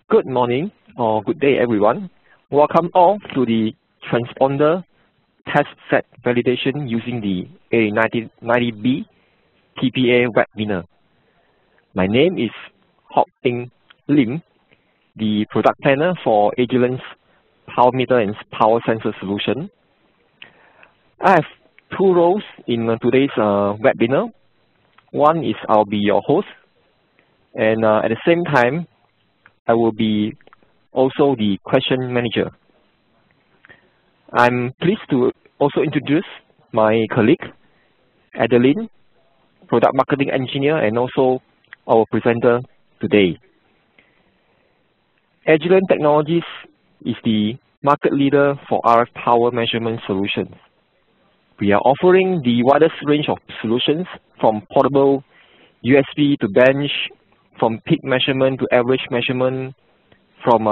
Good morning or good day, everyone. Welcome all to the transponder test set validation using the A90B TPA webinar. My name is Hock Eng Lim, the product planner for Agilent's power meter and power sensor solution. I have two roles in today's webinar. One is I'll be your host, and at the same time, I will be also the question manager. I'm pleased to also introduce my colleague, Adeline, product marketing engineer, and also our presenter today. Agilent Technologies is the market leader for RF power measurement solutions. We are offering the widest range of solutions from portable USB to bench, from peak measurement to average measurement, from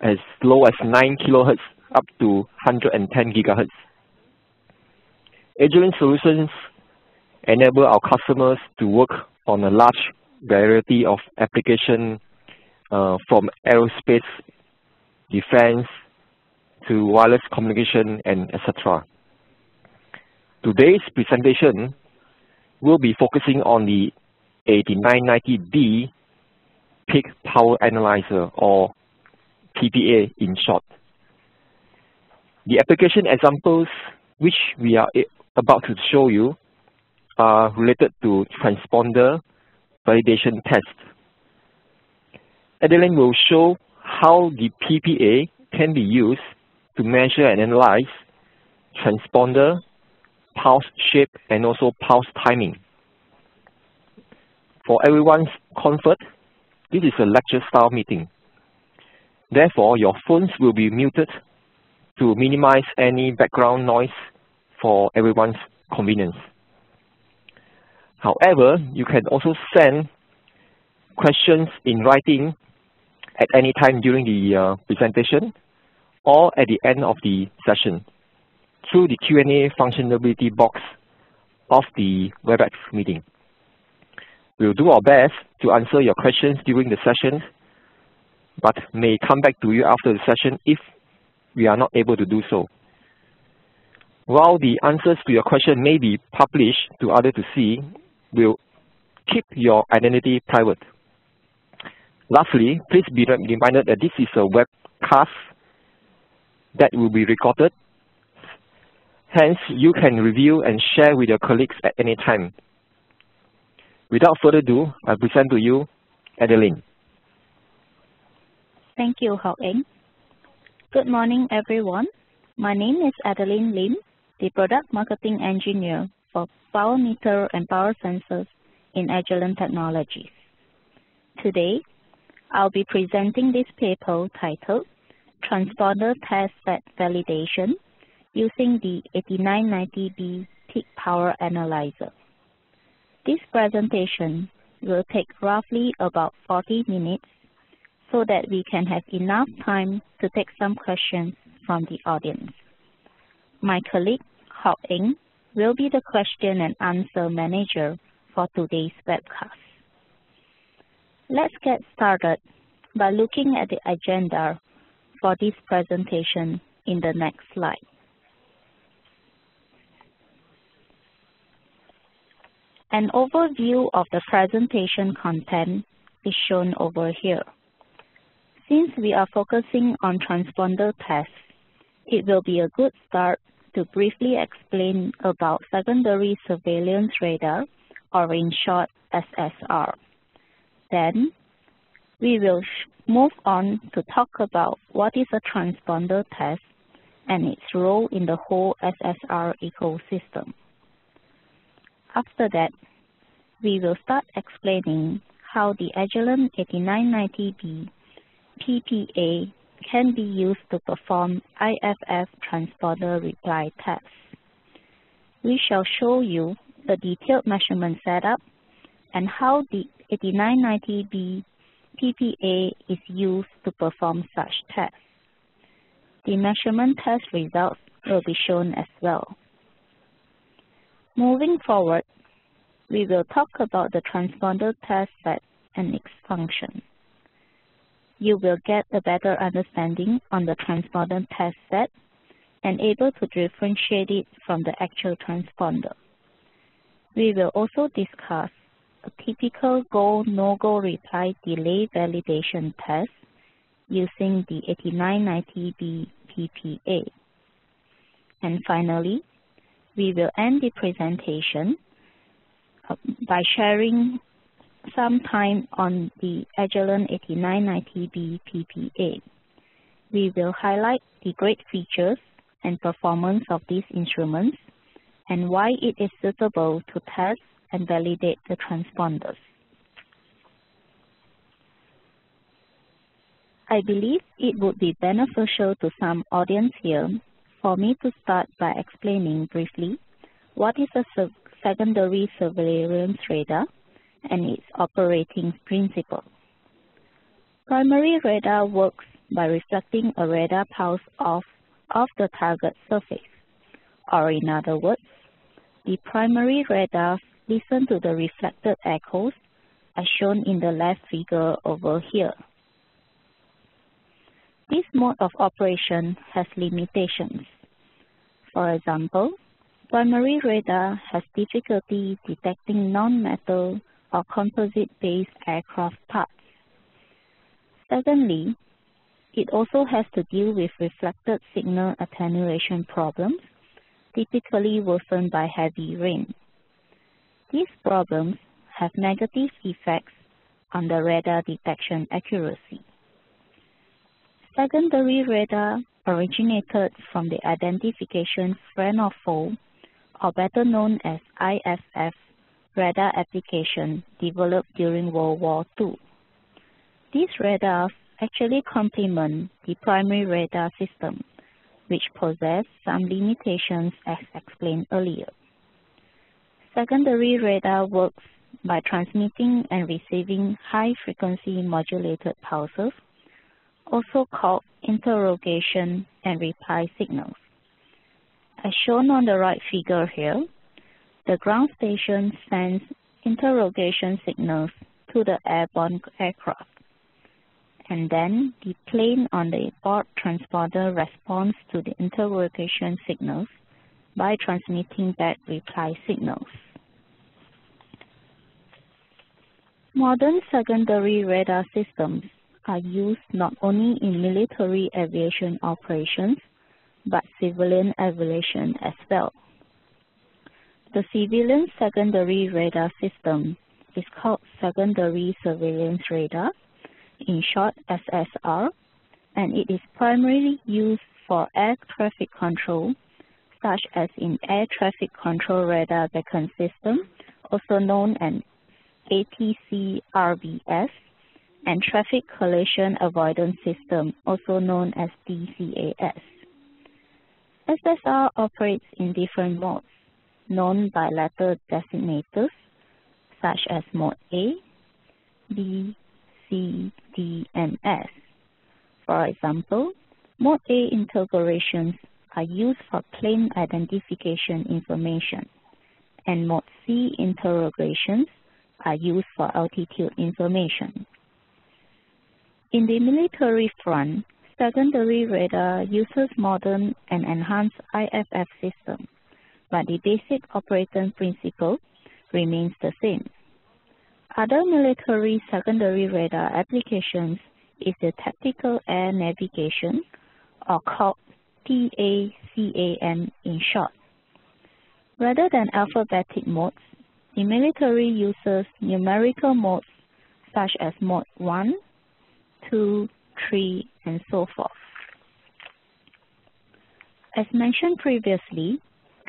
as low as 9 kHz up to 110 GHz. Agilent solutions enable our customers to work on a large variety of applications from aerospace, defense, to wireless communication, and etc. Today's presentation will be focusing on the 8990B Peak Power Analyzer, or PPA in short. The application examples which we are about to show you are related to transponder validation test. Adeline will show how the PPA can be used to measure and analyze transponder, pulse shape, and also pulse timing. For everyone's comfort, this is a lecture-style meeting. Therefore, your phones will be muted to minimize any background noise for everyone's convenience. However, you can also send questions in writing at any time during the presentation or at the end of the session through the Q&A functionality box of the WebEx meeting. We'll do our best to answer your questions during the session, but may come back to you after the session if we are not able to do so. While the answers to your question may be published to others to see, we'll keep your identity private. Lastly, please be reminded that this is a webcast that will be recorded. Hence, you can review and share with your colleagues at any time. Without further ado, I present to you Adeline. Thank you, Hock Eng. Good morning, everyone. My name is Adeline Lim, the Product Marketing Engineer for Power Meter and Power Sensors in Agilent Technologies. Today, I'll be presenting this paper titled Transponder Test Set Validation using the 8990B Peak Power Analyzer. This presentation will take roughly about 40 minutes so that we can have enough time to take some questions from the audience. My colleague, Hock Eng, will be the question and answer manager for today's webcast. Let's get started by looking at the agenda for this presentation in the next slide. An overview of the presentation content is shown over here. Since we are focusing on transponder tests, it will be a good start to briefly explain about secondary surveillance radar, or in short, SSR. Then, we will move on to talk about what is a transponder test and its role in the whole SSR ecosystem. After that, we will start explaining how the Agilent 8990B PPA can be used to perform IFF transponder reply tests. We shall show you the detailed measurement setup and how the 8990B PPA is used to perform such tests. The measurement test results will be shown as well. Moving forward, we will talk about the transponder test set and its function. you will get a better understanding on the transponder test set and able to differentiate it from the actual transponder. We will also discuss a typical go-no-go reply delay validation test using the 8990B PPA. And finally, we will end the presentation by sharing some time on the Agilent 8990B PPA. We will highlight the great features and performance of these instruments and why it is suitable to test and validate the transponders. I believe it would be beneficial to some audience here for me to start by explaining briefly what is a secondary surveillance radar and its operating principle. Primary radar works by reflecting a radar pulse off the target surface, or in other words, the primary radars listen to the reflected echoes as shown in the left figure over here. This mode of operation has limitations. For example, primary radar has difficulty detecting non-metal or composite-based aircraft parts. Secondly, it also has to deal with reflected signal attenuation problems, typically worsened by heavy rain. These problems have negative effects on the radar detection accuracy. Secondary radar originated from the identification friend or foe, or better known as IFF, radar application developed during World War II. These radars actually complement the primary radar system, which possess some limitations as explained earlier. Secondary radar works by transmitting and receiving high-frequency modulated pulses, also called interrogation and reply signals. As shown on the right figure here, the ground station sends interrogation signals to the airborne aircraft, and then the plane on the board transponder responds to the interrogation signals by transmitting back reply signals. Modern secondary radar systems are used not only in military aviation operations, but civilian aviation as well. The civilian secondary radar system is called Secondary Surveillance Radar, in short SSR, and it is primarily used for air traffic control, such as in Air Traffic Control Radar Beacon System, also known as ATC-RBS, and Traffic Collision Avoidance System, also known as DCAS. SSR operates in different modes, known by letter designators, such as Mode A, B, C, D, and S. For example, Mode A interrogations are used for plane identification information, and Mode C interrogations are used for altitude information. In the military front, secondary radar uses modern and enhanced IFF systems, but the basic operating principle remains the same. Other military secondary radar applications is the tactical air navigation, or called TACAN in short. Rather than alphabetic modes, the military uses numerical modes such as Mode 1, 2, 3, and so forth. As mentioned previously,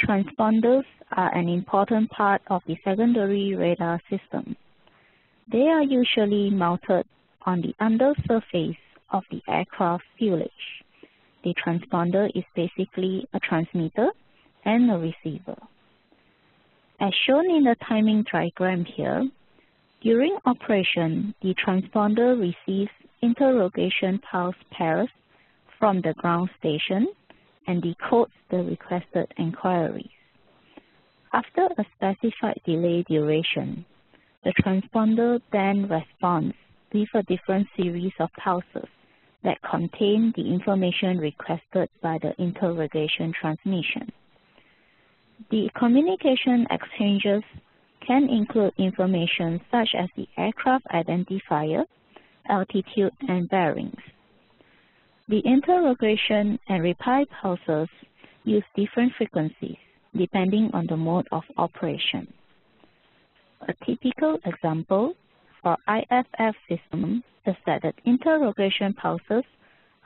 transponders are an important part of the secondary radar system. They are usually mounted on the undersurface of the aircraft fuselage. The transponder is basically a transmitter and a receiver. As shown in the timing diagram here, during operation, the transponder receives interrogation pulse pairs from the ground station and decodes the requested inquiries. After a specified delay duration, the transponder then responds with a different series of pulses that contain the information requested by the interrogation transmission. The communication exchanges can include information such as the aircraft identifier, altitude, and bearings. The interrogation and reply pulses use different frequencies depending on the mode of operation. A typical example for IFF system is that the interrogation pulses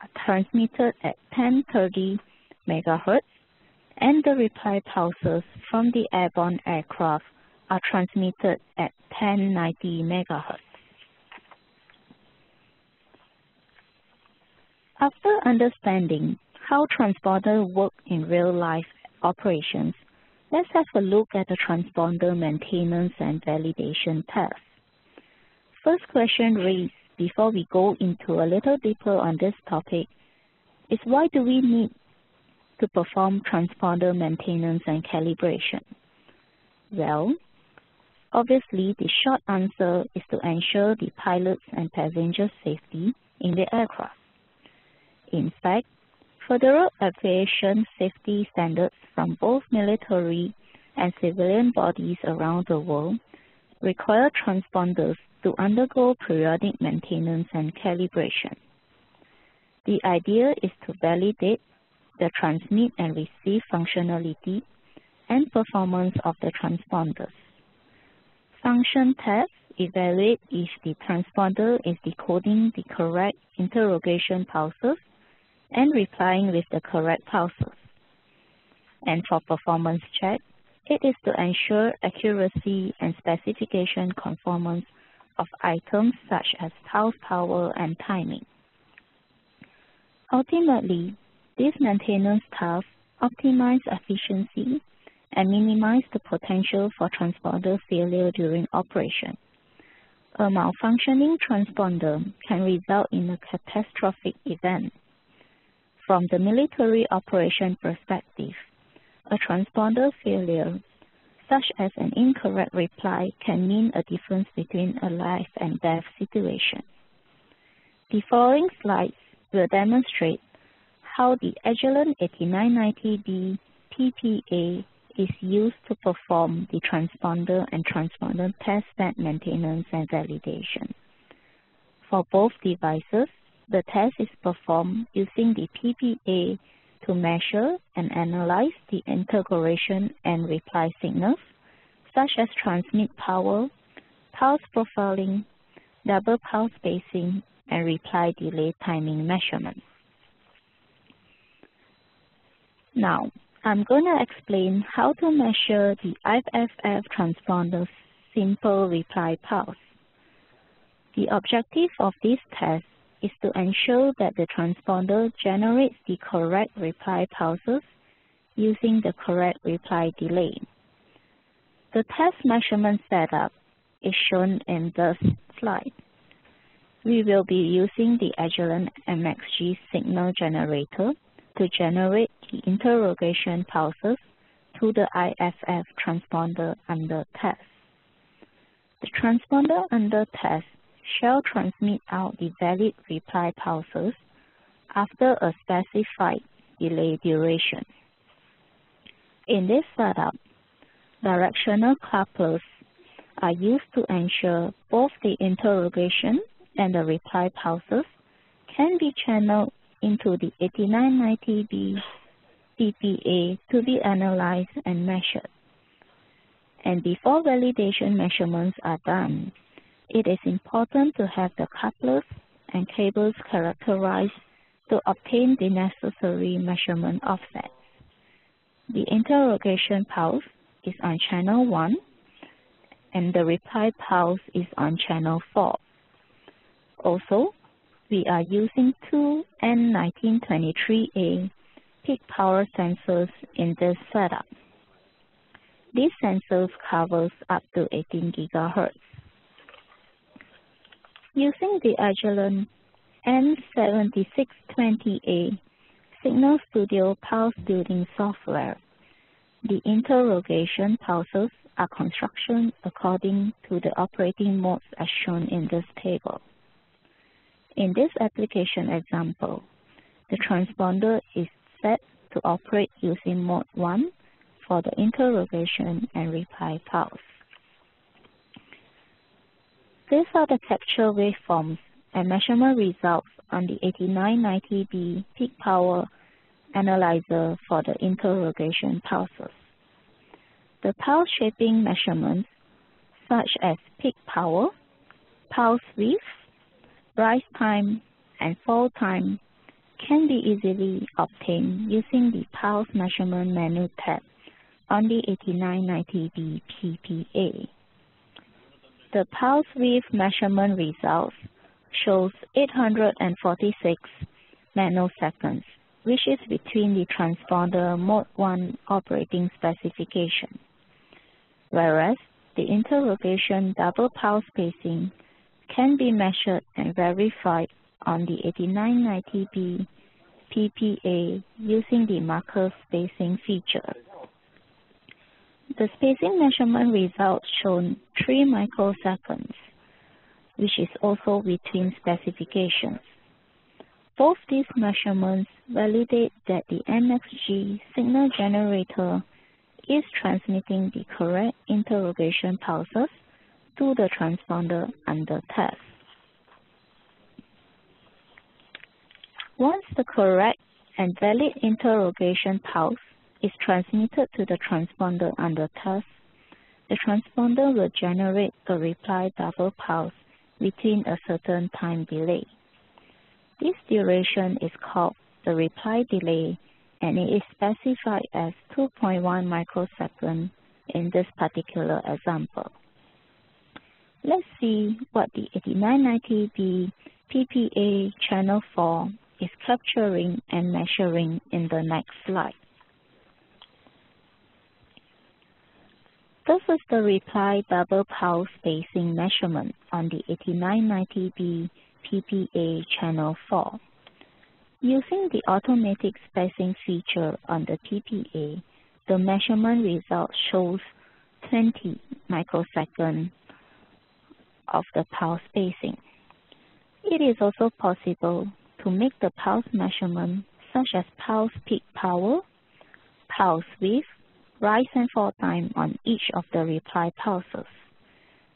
are transmitted at 1030 MHz and the reply pulses from the airborne aircraft are transmitted at 1090 MHz. After understanding how transponders work in real-life operations, let's have a look at the transponder maintenance and validation test. First question raised before we go into a little deeper on this topic is why do we need to perform transponder maintenance and calibration? Well, obviously the short answer is to ensure the pilots and passengers' safety in the aircraft. In fact, federal aviation safety standards from both military and civilian bodies around the world require transponders to undergo periodic maintenance and calibration. The idea is to validate the transmit and receive functionality and performance of the transponders. Function tests evaluate if the transponder is decoding the correct interrogation pulses and replying with the correct pulses. And for performance check, it is to ensure accuracy and specification conformance of items such as pulse power and timing. Ultimately, these maintenance tasks optimize efficiency and minimize the potential for transponder failure during operation. A malfunctioning transponder can result in a catastrophic event. From the military operation perspective, a transponder failure, such as an incorrect reply, can mean a difference between a life and death situation. The following slides will demonstrate how the Agilent 8990B PPA is used to perform the transponder and transponder test bed maintenance and validation. For both devices, the test is performed using the PPA to measure and analyze the interrogation and reply signals, such as transmit power, pulse profiling, double pulse spacing, and reply delay timing measurements. Now, I'm going to explain how to measure the IFF transponder's simple reply pulse. The objective of this test is to ensure that the transponder generates the correct reply pulses using the correct reply delay. The test measurement setup is shown in this slide. We will be using the Agilent MXG signal generator to generate the interrogation pulses to the IFF transponder under test. The transponder under test shall transmit out the valid reply pulses after a specified delay duration. In this setup, directional couplers are used to ensure both the interrogation and the reply pulses can be channeled into the 8990B PPA to be analyzed and measured. And before validation measurements are done, it is important to have the couplers and cables characterized to obtain the necessary measurement offsets. The interrogation pulse is on channel 1 and the reply pulse is on channel 4. Also, we are using two N1923A peak power sensors in this setup. These sensors covers up to 18 GHz. Using the Agilent N7620A Signal Studio pulse building software, the interrogation pulses are constructed according to the operating modes as shown in this table. In this application example, the transponder is set to operate using mode 1 for the interrogation and reply pulse. These are the capture waveforms and measurement results on the 8990B peak power analyzer for the interrogation pulses. The pulse shaping measurements, such as peak power, pulse width, rise time, and fall time, can be easily obtained using the Pulse Measurement Menu tab on the 8990B PPA. The pulse width measurement results shows 846 nanoseconds, which is between the transponder Mode 1 operating specification, whereas the interrogation double pulse spacing can be measured and verified on the 8990B PPA using the marker spacing feature. The spacing measurement results shown 3 microseconds, which is also between specifications. Both these measurements validate that the MXG signal generator is transmitting the correct interrogation pulses to the transponder under test. Once the correct and valid interrogation pulse is transmitted to the transponder under test, the transponder will generate a reply double pulse within a certain time delay. This duration is called the reply delay, and it is specified as 2.1 microseconds in this particular example. Let's see what the 8990B PPA channel 4 is capturing and measuring in the next slide. This is the reply double pulse spacing measurement on the 8990B PPA channel 4. Using the automatic spacing feature on the PPA, the measurement result shows 20 microseconds of the pulse spacing. It is also possible to make the pulse measurement such as pulse peak power, pulse width, rise and fall time on each of the reply pulses.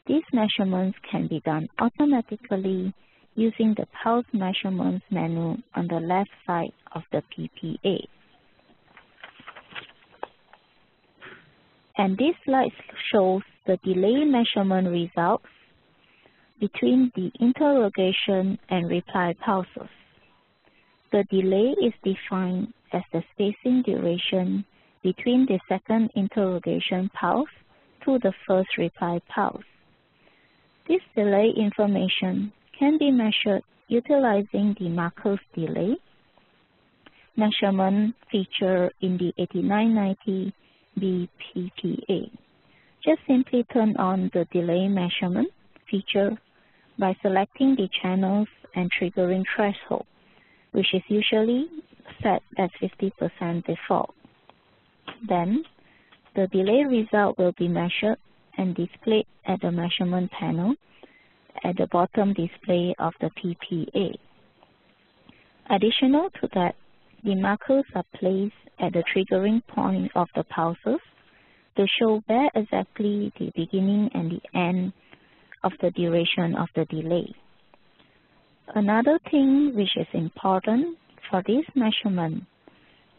These measurements can be done automatically using the Pulse Measurements menu on the left side of the PPA. And this slide shows the delay measurement results between the interrogation and reply pulses. The delay is defined as the spacing duration between the second interrogation pulse to the first reply pulse. This delay information can be measured utilizing the marker's delay measurement feature in the 8990B PPA. Just simply turn on the delay measurement feature by selecting the channels and triggering threshold, which is usually set as 50% default. Then, the delay result will be measured and displayed at the measurement panel at the bottom display of the PPA. Additional to that, the markers are placed at the triggering point of the pulses to show where exactly the beginning and the end of the duration of the delay. Another thing which is important for this measurement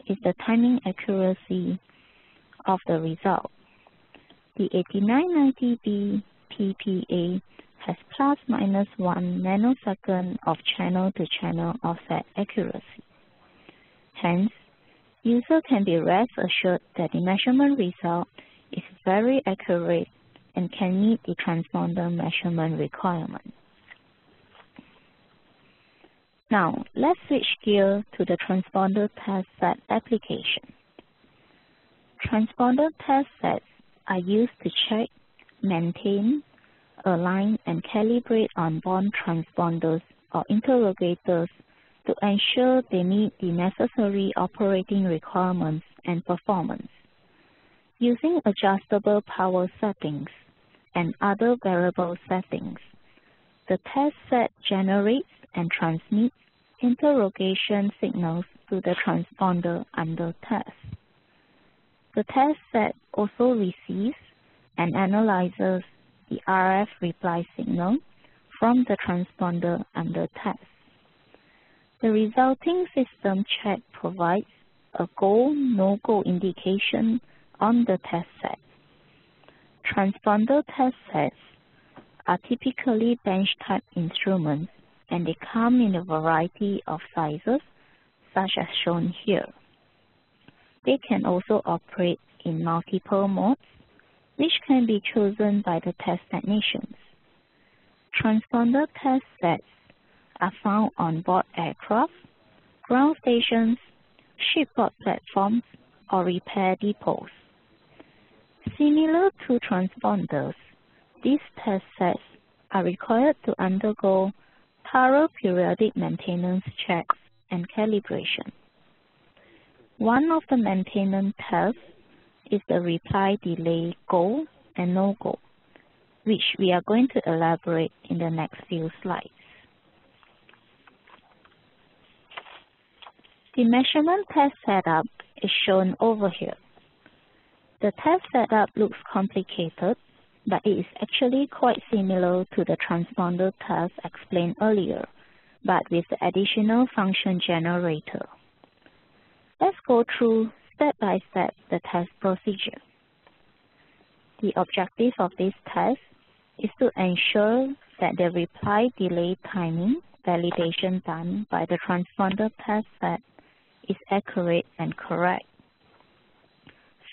is the timing accuracy of the result. The 8990B PPA has ±1 nanosecond of channel-to-channel offset accuracy. Hence, user can be rest assured that the measurement result is very accurate and can meet the transponder measurement requirement. Now, let's switch gear to the transponder test set application. Transponder test sets are used to check, maintain, align, and calibrate on-board transponders or interrogators to ensure they meet the necessary operating requirements and performance. Using adjustable power settings and other variable settings, the test set generates and transmits interrogation signals to the transponder under test. The test set also receives and analyzes the RF reply signal from the transponder under test. The resulting system check provides a go/no-go indication on the test set. Transponder test sets are typically bench-type instruments, and they come in a variety of sizes, such as shown here. They can also operate in multiple modes, which can be chosen by the test technicians. Transponder test sets are found on board aircraft, ground stations, shipboard platforms, or repair depots. Similar to transponders, these test sets are required to undergo thorough periodic maintenance checks and calibration. One of the maintenance tests is the reply delay go and no-go, which we are going to elaborate in the next few slides. The measurement test setup is shown over here. The test setup looks complicated, but it is actually quite similar to the transponder test explained earlier, but with the additional function generator. Let's go through step by step the test procedure. The objective of this test is to ensure that the reply delay timing validation done by the transponder test set is accurate and correct.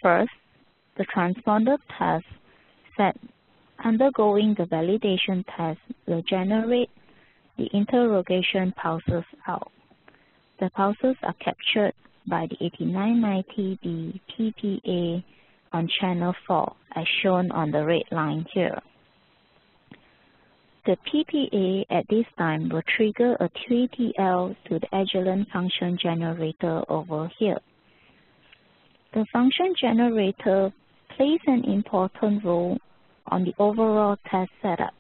First, the transponder test set undergoing the validation test will generate the interrogation pulses out. The pulses are captured by the 8990B PPA on channel 4 as shown on the red line here. The PPA at this time will trigger a TTL to the Agilent function generator over here. The function generator plays an important role on the overall test setup.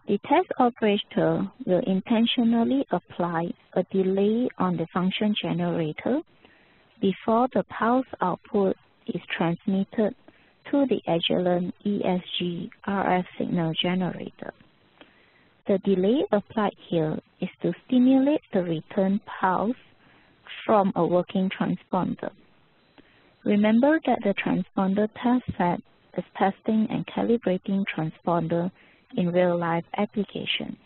The test operator will intentionally apply a delay on the function generator before the pulse output is transmitted to the Agilent ESG RF signal generator. The delay applied here is to stimulate the return pulse from a working transponder. Remember that the transponder test set is testing and calibrating transponder in real-life application.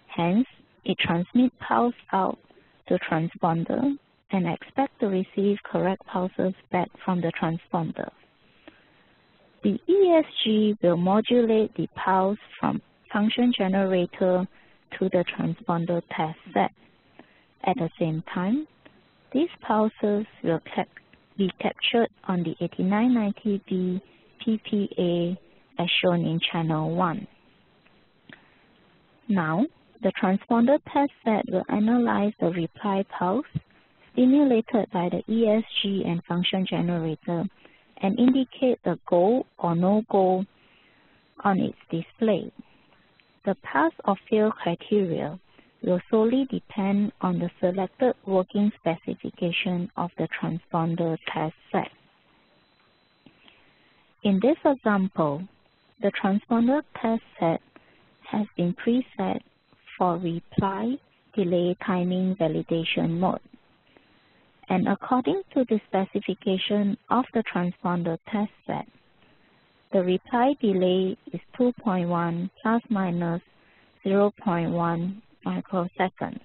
Hence, it transmits pulse out to transponder and expects to receive correct pulses back from the transponder. The ESG will modulate the pulse from function generator to the transponder test set. At the same time, these pulses will be captured on the 8990B PPA as shown in channel 1. Now, the transponder test set will analyze the reply pulse stimulated by the ESG and function generator and indicate the go or no-go on its display. The pass or fail criteria will solely depend on the selected working specification of the transponder test set. In this example, the transponder test set has been preset for reply delay timing validation mode. And according to the specification of the transponder test set, the reply delay is 2.1 plus minus 0.1 microseconds.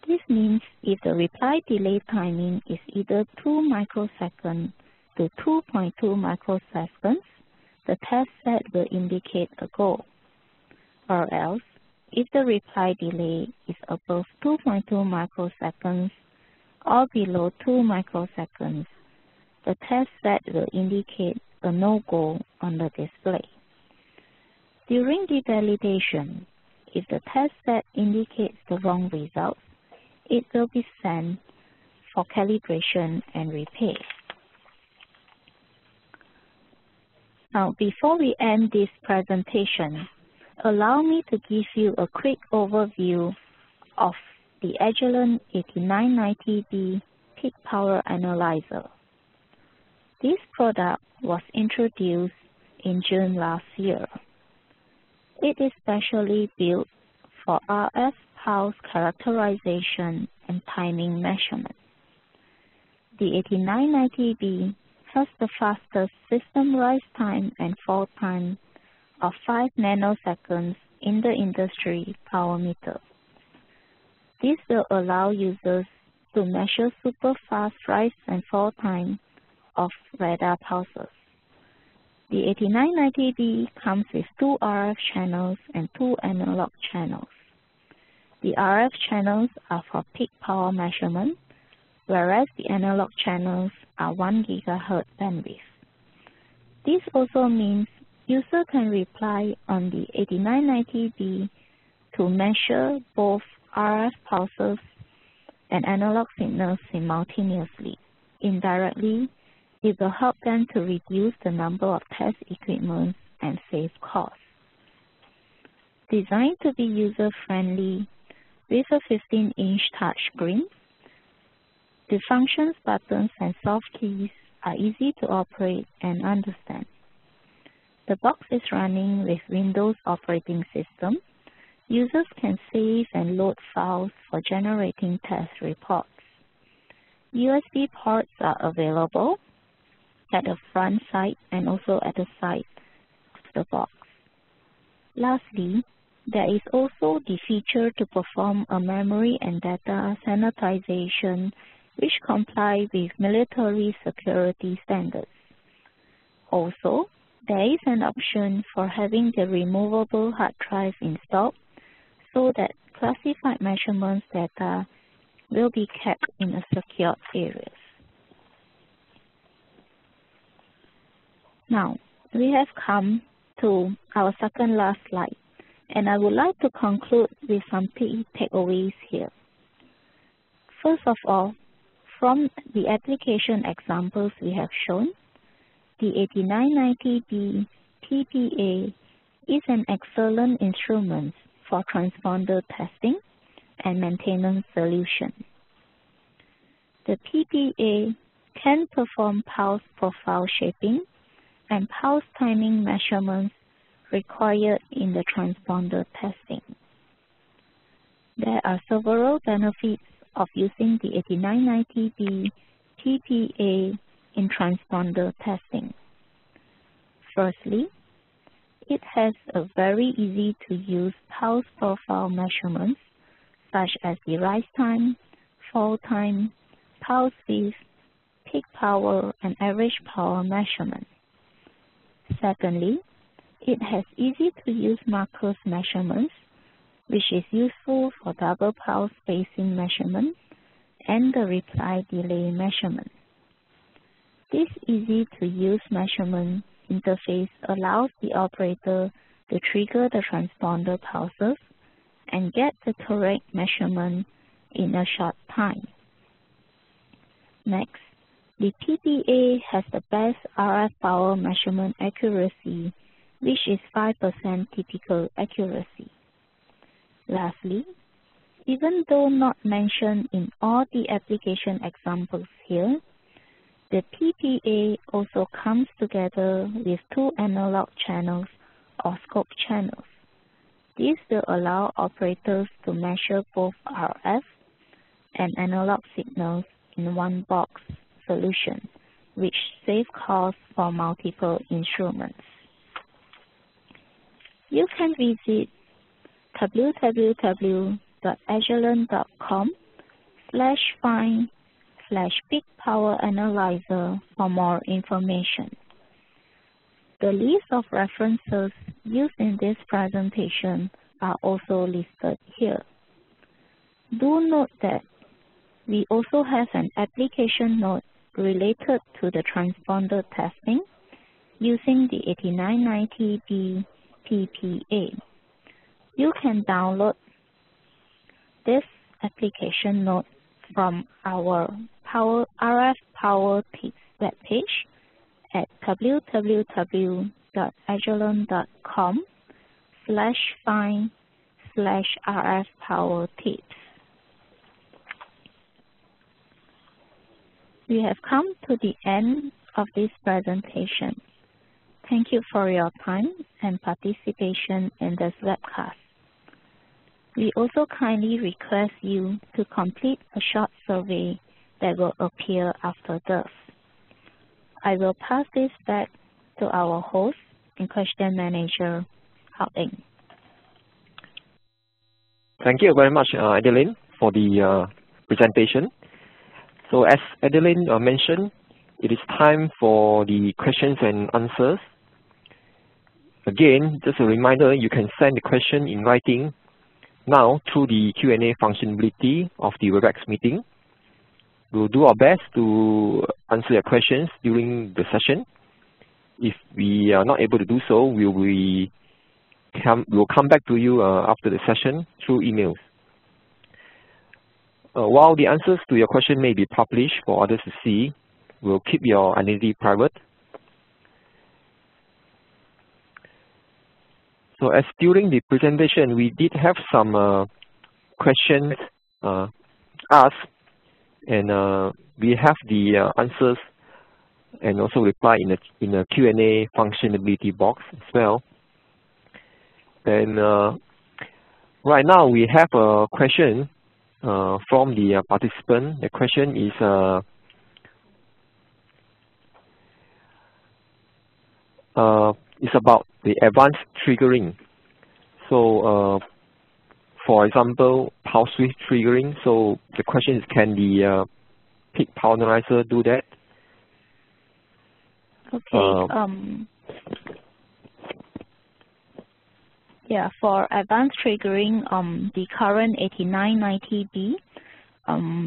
This means if the reply delay timing is either 2 microseconds to 2.2 microseconds, the test set will indicate a go. Or else, if the reply delay is above 2.2 microseconds or below 2 microseconds, the test set will indicate a no-go on the display. During the validation, if the test set indicates the wrong results, it will be sent for calibration and repair. Now, before we end this presentation, allow me to give you a quick overview of the Agilent 8990B peak power analyzer. This product was introduced in June last year. It is specially built for RF pulse characterization and timing measurement. The 8990B has the fastest system rise time and fall time of 5 nanoseconds in the industry power meter. This will allow users to measure super fast rise and fall time of radar pulses. The 8990B comes with 2 RF channels and 2 analog channels. The RF channels are for peak power measurement, whereas the analog channels are 1 GHz bandwidth. This also means user can rely on the 8990B to measure both RF pulses and analog signals simultaneously. Indirectly, it will help them to reduce the number of test equipment and save costs. Designed to be user-friendly with a 15-inch touchscreen, the functions, buttons, and soft keys are easy to operate and understand. The box is running with Windows operating system. Users can save and load files for generating test reports. USB ports are available at the front side and also at the side of the box. Lastly, there is also the feature to perform a memory and data sanitization which comply with military security standards. Also, there is an option for having the removable hard drive installed so that classified measurements data will be kept in a secured areas. Now, we have come to our second last slide, and I would like to conclude with some key takeaways here. First of all, from the application examples we have shown, the 8990B PPA is an excellent instrument for transponder testing and maintenance solution. The PPA can perform pulse profile shaping and pulse timing measurements required in the transponder testing. There are several benefits of using the 8990B PPA in transponder testing. Firstly, it has a very easy to use pulse profile measurements such as the rise time, fall time, pulse width, peak power, and average power measurement. Secondly, it has easy to use markers measurements, which is useful for double pulse spacing measurement and the reply delay measurement. This easy-to-use measurement interface allows the operator to trigger the transponder pulses and get the correct measurement in a short time. Next, the PPA has the best RF power measurement accuracy, which is 5% typical accuracy. Lastly, even though not mentioned in all the application examples here, the PPA also comes together with 2 analog channels or scope channels. This will allow operators to measure both RF and analog signals in one box solution, which saves costs for multiple instruments. You can visit www.agilent.com/find/peak power analyzer for more information. The list of references used in this presentation are also listed here. Do note that we also have an application note related to the transponder testing using the 8990B PPA. You can download this application note from our RF Power Tips webpage at www.agilent.com. www.agilent.com/find/RF-power-tips. We have come to the end of this presentation. Thank you for your time and participation in this webcast. We also kindly request you to complete a short survey that will appear after this. I will pass this back to our host and question manager, Hao-Eng. Thank you very much, Adeline, for the presentation. So as Adeline mentioned, it is time for the questions and answers. Again, just a reminder, you can send the question in writing now through the Q&A functionality of the WebEx meeting. We'll do our best to answer your questions during the session. If we are not able to do so, we'll come back to you after the session through emails. While the answers to your question may be published for others to see, we'll keep your identity private. So as during the presentation, we did have some questions asked, and we have the answers and also reply in the Q&A functionality box as well. And right now we have a question from the participant. The question is about the advanced triggering. So for example, pulse width triggering. So the question is, can the peak power analyzer do that? Okay. Yeah, for advanced triggering, the current 8990B,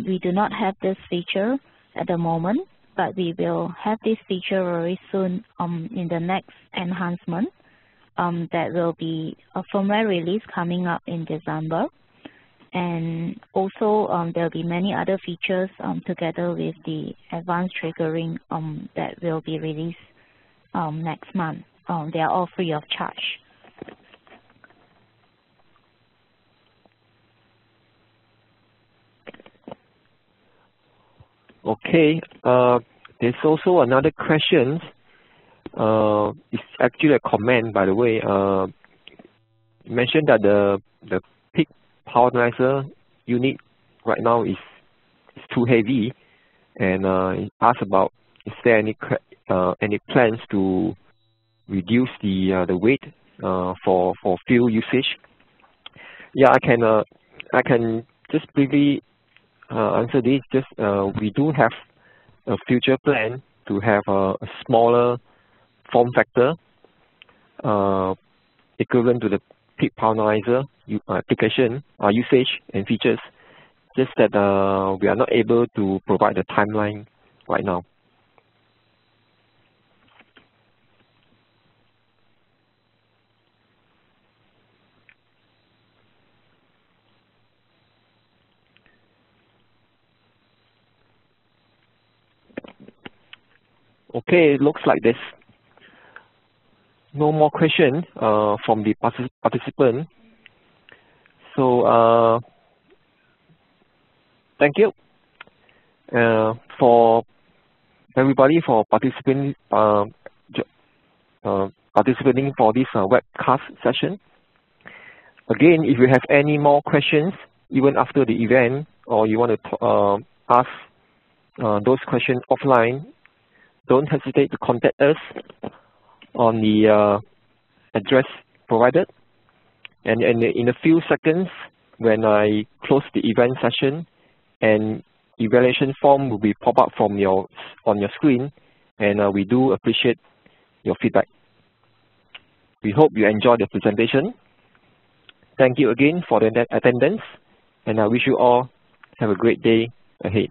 we do not have this feature at the moment, but we will have this feature very soon in the next enhancement. That will be a firmware release coming up in December. And also there will be many other features together with the advanced triggering that will be released next month. They are all free of charge. Okay, there's also another question. It's actually a comment, by the way. You mentioned that the peak power analyzer unit right now is too heavy, and it asks about, is there any plans to reduce the weight for fuel usage? Yeah, I can just briefly answer this. Just we do have a future plan to have a smaller form factor equivalent to the peak power analyzer application usage and features. Just that we are not able to provide the timeline right now. Okay, it looks like this. No more questions from the participant. So thank you for everybody for participating for this webcast session. Again, if you have any more questions, even after the event, or you want to ask those questions offline, don't hesitate to contact us on the address provided. And in a few seconds, when I close the event session, an evaluation form will be pop up from on your screen, and we do appreciate your feedback. We hope you enjoyed the presentation. Thank you again for the attendance, and I wish you all have a great day ahead.